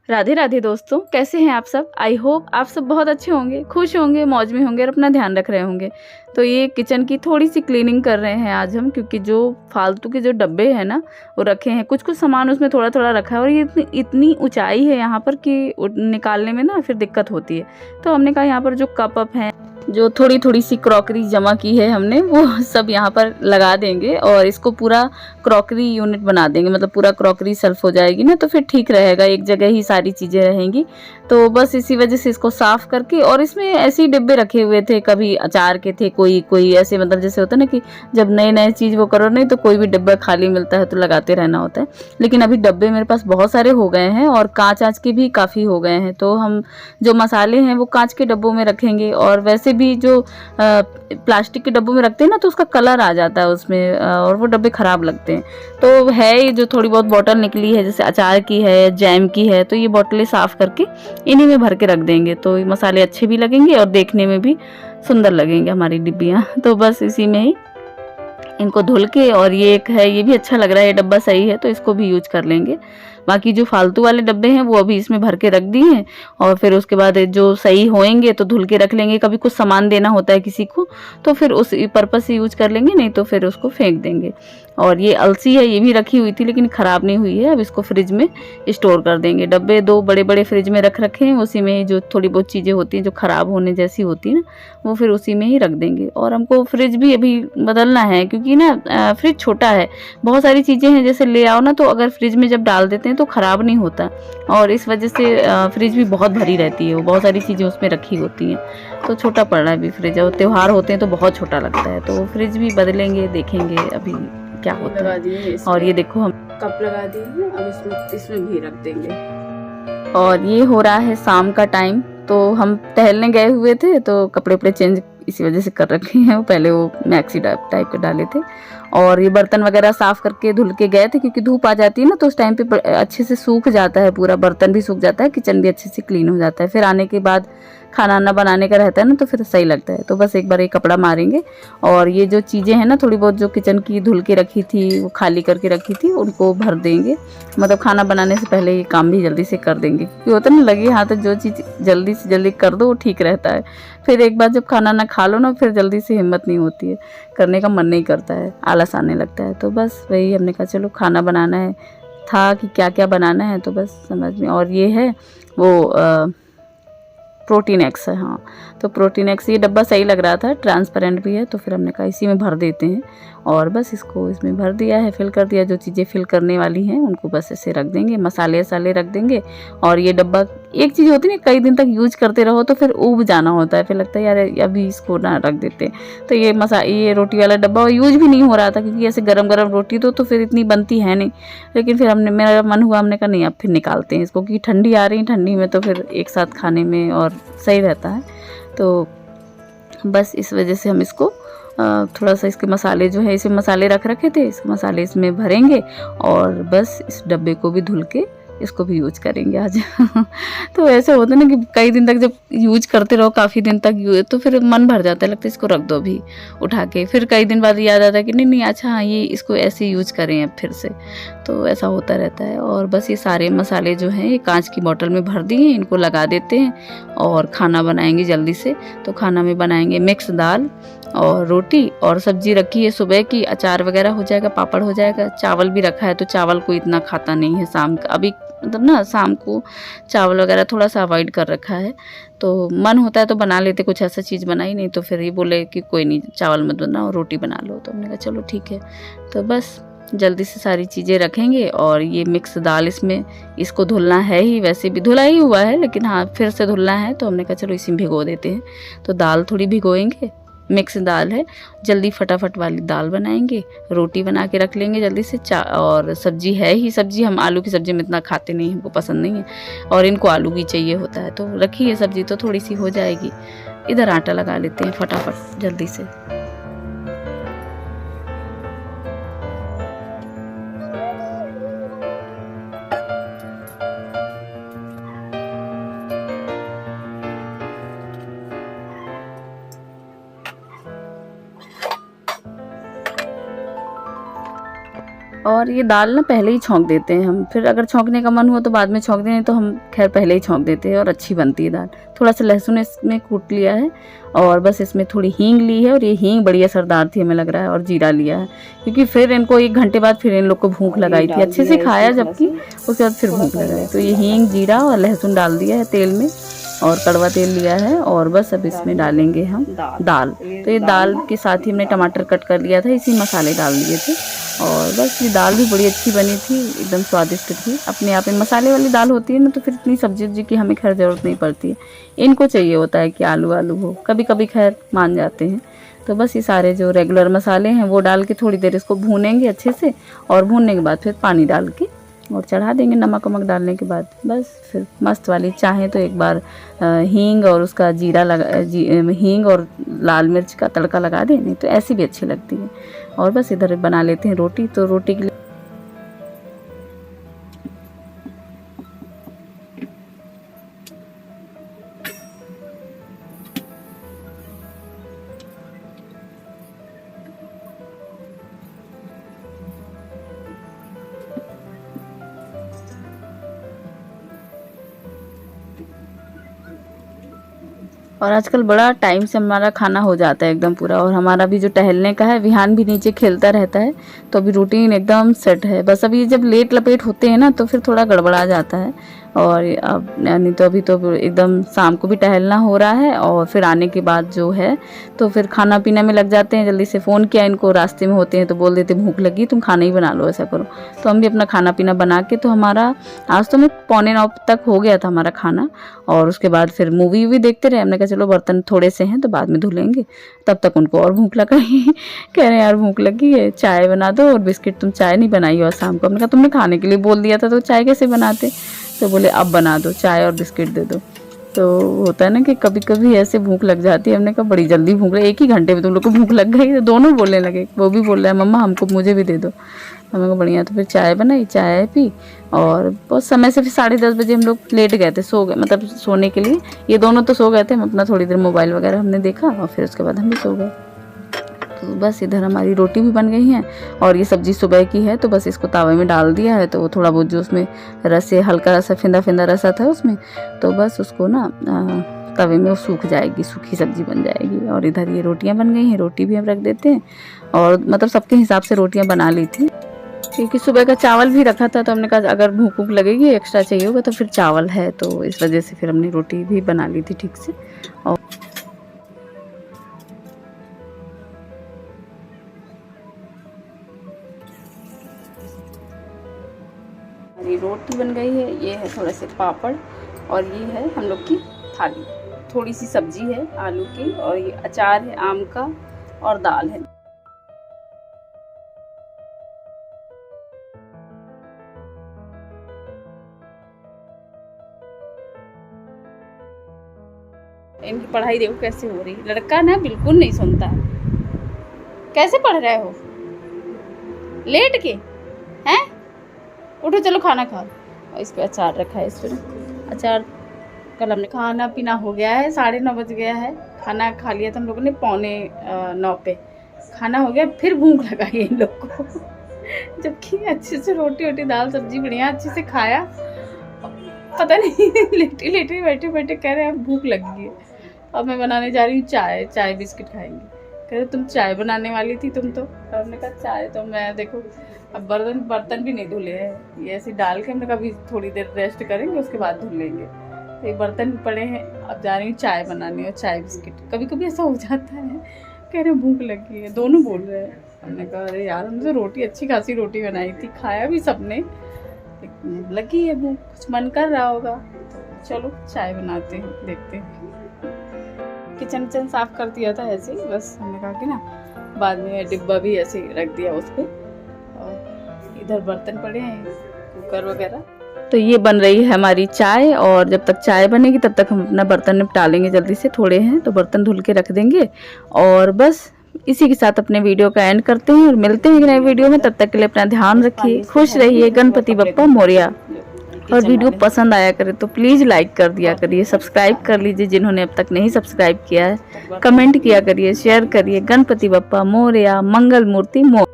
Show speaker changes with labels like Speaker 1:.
Speaker 1: राधे राधे दोस्तों, कैसे हैं आप सब। आई होप आप सब बहुत अच्छे होंगे, खुश होंगे, मौज में होंगे और अपना ध्यान रख रहे होंगे। तो ये किचन की थोड़ी सी क्लीनिंग कर रहे हैं आज हम, क्योंकि जो फालतू के जो डब्बे हैं ना वो रखे हैं, कुछ कुछ सामान उसमें थोड़ा थोड़ा रखा है और ये इतनी ऊंचाई है यहाँ पर कि निकालने में ना फिर दिक्कत होती है। तो हमने कहा यहाँ पर जो कप अप हैं, जो थोड़ी थोड़ी सी क्रॉकरी जमा की है हमने, वो सब यहाँ पर लगा देंगे और इसको पूरा क्रॉकरी यूनिट बना देंगे। मतलब पूरा क्रॉकरी शेल्फ हो जाएगी ना, तो फिर ठीक रहेगा, एक जगह ही सारी चीज़ें रहेंगी। तो बस इसी वजह से इसको साफ करके, और इसमें ऐसे ही डिब्बे रखे हुए थे, कभी अचार के थे, कोई कोई ऐसे, मतलब जैसे होता है ना कि जब नए नए चीज़ वो करो नहीं तो कोई भी डिब्बा खाली मिलता है तो लगाते रहना होता है। लेकिन अभी डब्बे मेरे पास बहुत सारे हो गए हैं और कांच आँच के भी काफ़ी हो गए हैं, तो हम जो मसाले हैं वो कांच के डब्बों में रखेंगे। और वैसे भी जो प्लास्टिक के डब्बों में रखते हैं ना तो उसका कलर आ जाता है उसमें, और वो डब्बे खराब लगते हैं। तो है ये जो थोड़ी बहुत बोतल निकली है, जैसे अचार की है, जैम की है, तो ये बोतलें साफ करके इन्हीं में भर के रख देंगे, तो ये मसाले अच्छे भी लगेंगे और देखने में भी सुंदर लगेंगे हमारी डिब्बियाँ। तो बस इसी में ही इनको धुल के, और ये एक है, ये भी अच्छा लग रहा है, ये डब्बा सही है तो इसको भी यूज कर लेंगे। बाकी जो फालतू वाले डब्बे हैं वो अभी इसमें भर के रख दिए हैं, और फिर उसके बाद जो सही होएंगे तो धुल के रख लेंगे। कभी कुछ सामान देना होता है किसी को तो फिर उस पर्पस से यूज कर लेंगे, नहीं तो फिर उसको फेंक देंगे। और ये अलसी है, ये भी रखी हुई थी लेकिन ख़राब नहीं हुई है, अब इसको फ्रिज में स्टोर कर देंगे। डब्बे दो बड़े बड़े फ्रिज में रख रखे हैं, उसी में ही जो थोड़ी बहुत चीज़ें होती हैं जो ख़राब होने जैसी होती है ना, वो फिर उसी में ही रख देंगे। और हमको फ्रिज भी अभी बदलना है, क्योंकि ना फ्रिज छोटा है, बहुत सारी चीज़ें हैं जैसे ले आओ ना, तो अगर फ्रिज में जब डाल देते हैं तो ख़राब नहीं होता, और इस वजह से फ्रिज भी बहुत भरी रहती है, वो बहुत सारी चीज़ें उसमें रखी होती हैं, तो छोटा पड़ रहा है अभी फ्रिज। और त्यौहार होते हैं तो बहुत छोटा लगता है, तो फ्रिज भी बदलेंगे, देखेंगे अभी क्या होता है। और ये देखो हम कप लगा दिए, अब इसमें भी रख देंगे। और ये हो रहा है शाम का टाइम, तो हम टहलने गए हुए थे तो कपड़े वपड़े चेंज इसी वजह से कर रखे हैं, वो पहले वो मैक्सी टाइप के डाले थे। और ये बर्तन वगैरह साफ करके धुल के गए थे, क्योंकि धूप आ जाती है ना तो उस टाइम पे अच्छे से सूख जाता है, पूरा बर्तन भी सूख जाता है, किचन भी अच्छे से क्लीन हो जाता है। फिर आने के बाद खाना ना बनाने का रहता है ना, तो फिर सही लगता है। तो बस एक बार ये कपड़ा मारेंगे, और ये जो चीज़ें हैं ना थोड़ी बहुत जो किचन की धुल के रखी थी, वो खाली करके रखी थी, उनको भर देंगे। मतलब खाना बनाने से पहले ये काम भी जल्दी से कर देंगे, क्योंकि होता ना लगे हाँ, तो जो चीज़ जल्दी से जल्दी कर दो वो ठीक रहता है। फिर एक बार जब खाना ना खा लो ना, फिर जल्दी से हिम्मत नहीं होती है, करने का मन नहीं करता है, आलस आने लगता है। तो बस वही हमने कहा चलो खाना बनाना है, था कि क्या क्या बनाना है, तो बस समझ में। और ये है वो प्रोटीन एक्स है, हाँ, तो प्रोटीन एक्स ये डब्बा सही लग रहा था, ट्रांसपेरेंट भी है, तो फिर हमने कहा इसी में भर देते हैं। और बस इसको इसमें भर दिया है, फिल कर दिया। जो चीज़ें फिल करने वाली हैं उनको बस ऐसे रख देंगे, मसाले वसाले रख देंगे। और ये डब्बा, एक चीज़ होती है ना, कई दिन तक यूज करते रहो तो फिर ऊब जाना होता है, फिर लगता है यार अभी इसको ना रख देते हैं। तो ये रोटी वाला डब्बा यूज भी नहीं हो रहा था, क्योंकि ऐसे गरम गरम रोटी तो फिर इतनी बनती है नहीं। लेकिन फिर मेरा मन हुआ, हमने कहा नहीं अब फिर निकालते हैं इसको, क्योंकि ठंडी आ रही, ठंडी में तो फिर एक साथ खाने में और सही रहता है। तो बस इस वजह से हम इसको थोड़ा सा, इसके मसाले जो है, इसमें मसाले रख रखे थे, इसके मसाले इसमें भरेंगे, और बस इस डब्बे को भी धुल के इसको भी यूज करेंगे आज। तो ऐसे होता है ना कि कई दिन तक जब यूज करते रहो, काफ़ी दिन तक तो फिर मन भर जाता है, लगता है इसको रख दो अभी उठा के, फिर कई दिन बाद याद आता है कि नहीं नहीं अच्छा हाँ, ये इसको ऐसे यूज करें अब फिर से। तो ऐसा होता रहता है। और बस ये सारे मसाले जो हैं ये कांच की बोतल में भर दिए, इनको लगा देते हैं और खाना बनाएंगे जल्दी से। तो खाना में बनाएंगे मिक्स दाल और रोटी, और सब्जी रखी है सुबह की, अचार वगैरह हो जाएगा, पापड़ हो जाएगा, चावल भी रखा है, तो चावल को इतना खाता नहीं है शाम का, अभी मतलब ना शाम को चावल वगैरह थोड़ा सा अवॉइड कर रखा है। तो मन होता है तो बना लेते, कुछ ऐसा चीज़ बनाई नहीं तो फिर ये बोले कि कोई नहीं चावल मत बनाओ, रोटी बना लो। तो हमने कहा चलो ठीक है। तो बस जल्दी से सारी चीज़ें रखेंगे। और ये मिक्स दाल, इसमें इसको धुलना है ही, वैसे भी धुला ही हुआ है लेकिन हाँ फिर से धुलना है, तो हमने कहा चलो इसी में भिगो देते हैं। तो दाल थोड़ी भिगोएंगे, मिक्स दाल है, जल्दी फटाफट वाली दाल बनाएंगे, रोटी बना के रख लेंगे जल्दी से। और सब्जी है ही, सब्जी हम आलू की सब्जी में इतना खाते नहीं, हमको पसंद नहीं है, और इनको आलू भी चाहिए होता है, तो रखी है सब्जी तो थोड़ी सी हो जाएगी। इधर आटा लगा लेते हैं फटाफट जल्दी से। और ये दाल ना पहले ही छौंक देते हैं हम, फिर अगर छौंकने का मन हुआ तो बाद में छौंक दें, तो हम खैर पहले ही छौंक देते हैं और अच्छी बनती है दाल। थोड़ा सा लहसुन इसमें कूट लिया है और बस इसमें थोड़ी हींग ली है, और ये हींग बड़ी असरदार थी हमें लग रहा है, और जीरा लिया है, क्योंकि फिर इनको 1 घंटे बाद फिर इन लोग को भूख लगाई थी, अच्छे से खाया जबकि उसके बाद फिर भूख लगाई। तो ये हींग जीरा और लहसुन डाल दिया है तेल में, और कड़वा तेल लिया है, और बस अब इसमें डालेंगे हम दाल। तो ये दाल के साथ ही हमने टमाटर कट कर लिया था, इसी मसाले डाल दिए थे, और बस ये दाल भी बड़ी अच्छी बनी थी, एकदम स्वादिष्ट थी। अपने आप में मसाले वाली दाल होती है ना, तो फिर इतनी सब्जी उब्जी की हमें खैर ज़रूरत नहीं पड़ती है। इनको चाहिए होता है कि आलू आलू हो, कभी कभी खैर मान जाते हैं। तो बस ये सारे जो रेगुलर मसाले हैं वो डाल के थोड़ी देर इसको भूनेंगे अच्छे से, और भूनने के बाद फिर पानी डाल के और चढ़ा देंगे। नमक वमक डालने के बाद बस फिर मस्त वाली, चाहें तो एक बार हींग और उसका जीरा हींग और लाल मिर्च का तड़का लगा दें, नहीं तो ऐसी भी अच्छी लगती है। और बस इधर बना लेते हैं रोटी। तो रोटी के लिए और आजकल बड़ा टाइम से हमारा खाना हो जाता है एकदम पूरा, और हमारा भी जो टहलने का है, विहान भी नीचे खेलता रहता है, तो अभी रूटीन एकदम सेट है। बस अभी जब लेट लपेट होते हैं ना तो फिर थोड़ा गड़बड़ा जाता है। और अब नहीं तो अभी तो एकदम शाम को भी टहलना हो रहा है, और फिर आने के बाद जो है तो फिर खाना पीना में लग जाते हैं। जल्दी से फ़ोन किया इनको, रास्ते में होते हैं तो बोल देते भूख लगी, तुम खाना ही बना लो, ऐसा करो। तो हम भी अपना खाना पीना बना के, तो हमारा आज तो मैं 8:45 तक हो गया था हमारा खाना। और उसके बाद फिर मूवी वूवी देखते रहे। हमने कहा चलो बर्तन थोड़े से हैं तो बाद में धुलेंगे, तब तक उनको और भूख लगाई। कह रहे हैं यार भूख लगी है, चाय बना दो और बिस्किट। तुम चाय नहीं बनाई हो शाम को। हमने कहा तुमने खाने के लिए बोल दिया था तो चाय कैसे बनाते। तो बोले अब बना दो, चाय और बिस्किट दे दो। तो होता है ना कि कभी कभी ऐसे भूख लग जाती है। हमने कहा बड़ी जल्दी भूख लगी, 1 ही घंटे में तुम लोग को भूख लग गई। तो दोनों बोलने लगे, वो भी बोल रहा है मम्मा हमको, मुझे भी दे दो। हमने कहा बढ़िया। तो फिर चाय बनाई, चाय पी, और बहुत समय से फिर 10:30 बजे हम लोग लेट गए थे, सो गए, मतलब सोने के लिए। ये दोनों तो सो गए थे, हम अपना थोड़ी देर मोबाइल वगैरह हमने देखा, और फिर उसके बाद हम भी सो गए। तो बस इधर हमारी रोटी भी बन गई है, और ये सब्ज़ी सुबह की है, तो बस इसको तावे में डाल दिया है। तो वो थोड़ा बहुत जो उसमें रस है, हल्का सा फिंदा फिंदा रसा था उसमें, तो बस उसको ना तवे में वो सूख जाएगी, सूखी सब्ज़ी बन जाएगी। और इधर ये रोटियां बन गई हैं, रोटी भी हम रख देते हैं। और मतलब सबके हिसाब से रोटियां बना ली थी, क्योंकि सुबह का चावल भी रखा था। तो हमने कहा अगर भूख वूख लगेगी, एक्स्ट्रा चाहिए होगा, तो फिर चावल है, तो इस वजह से फिर हमने रोटी भी बना ली थी ठीक से। और हमारी रोटी बन गई है, ये है थोड़े से पापड़, और ये है हम लोग की थाली। थोड़ी सी सब्जी है आलू की, और ये अचार है आम का, और दाल है। इनकी पढ़ाई देखो कैसे हो रही। लड़का ना बिल्कुल नहीं सुनता है। कैसे पढ़ रहे हो, लेट के हैं? उठो चलो खाना खाओ। और इस पे अचार रखा है, इस पर अचार। कल हमने खाना पीना हो गया है, 9:30 बज गया है। खाना खा लिया था हम लोगों ने 8:45 पे, खाना हो गया। फिर भूख लगाई इन लोग को। जबकि अच्छे से रोटी वोटी दाल सब्जी बढ़िया अच्छे से खाया, पता नहीं लेटे लेटे बैठे बैठे कह रहे हैं भूख लगी है। अब मैं बनाने जा रही हूँ चाय, चाय बिस्किट खाएंगे। कह रहे तुम चाय बनाने वाली थी तुम तो। हमने कहा चाय तो मैं देखो, अब बर्तन भी नहीं धुले हैं, ये ऐसे डाल के हमने कहा अभी थोड़ी देर रेस्ट करेंगे, उसके बाद धुल लेंगे। तो ये बर्तन पड़े हैं, अब जा रही हूँ चाय बनाने और चाय बिस्किट। कभी कभी ऐसा हो जाता है, कह रहे भूख लगी है, दोनों बोल रहे हैं। हमने कहा अरे यार हमने तो रोटी, अच्छी खासी रोटी बनाई थी, खाया भी सबने, लगी है भूख, कुछ मन कर रहा होगा। तो चलो चाय बनाते हैं, देखते हैं। किचन साफ कर दिया था ऐसे ही, बस हमने कहा कि ना बाद में डिब्बा भी ऐसे रख दिया उस पर। और इधर बर्तन पड़े हैं, कुकर वगैरह। तो ये बन रही है हमारी चाय, और जब तक चाय बनेगी तब तक हम अपना बर्तन निपटा लेंगे। जल्दी से थोड़े हैं तो बर्तन धुल के रख देंगे। और बस इसी के साथ अपने वीडियो का एंड करते हैं, और मिलते हैं नए वीडियो में। तब तक के लिए अपना ध्यान रखिए, खुश रहिए, गणपति बप्पा मोरया। और वीडियो पसंद आया करे तो प्लीज़ लाइक कर दिया करिए, सब्सक्राइब कर लीजिए जिन्होंने अब तक नहीं सब्सक्राइब किया है, कमेंट किया करिए, शेयर करिए। गणपति बप्पा मोरया, मंगल मूर्ति मोर।